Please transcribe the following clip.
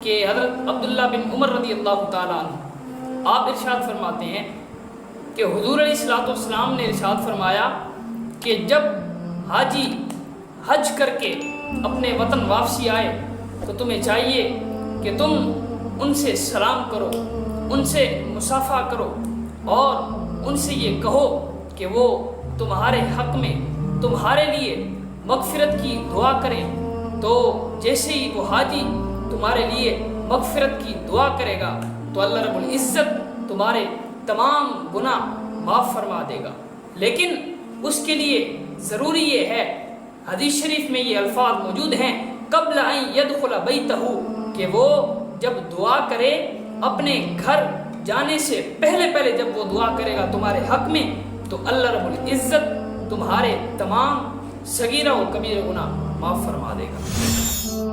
کہ حضرت عبداللہ بن عمر رضی اللہ تعالیٰ عنہ آپ ارشاد فرماتے ہیں کہ حضور علیہ الصلوۃ والسلام نے ارشاد فرمایا کہ جب حاجی حج کر کے اپنے وطن واپسی آئے تو تمہیں چاہیے کہ تم ان سے سلام کرو، ان سے مصافحہ کرو اور ان سے یہ کہو کہ وہ تمہارے حق میں تمہارے لیے مغفرت کی دعا کریں۔ تو جیسے ہی وہ حاجی تمہارے لیے مغفرت کی دعا کرے گا تو اللہ رب العزت تمہارے تمام گناہ معاف فرما دے گا، لیکن اس کے لیے ضروری یہ ہے، حدیث شریف میں یہ الفاظ موجود ہیں قبل ان يدخل بیتہ، کہ وہ جب دعا کرے اپنے گھر جانے سے پہلے جب وہ دعا کرے گا تمہارے حق میں تو اللہ رب العزت تمہارے تمام صغیرہ و کبیرہ گناہ معاف فرما دے گا۔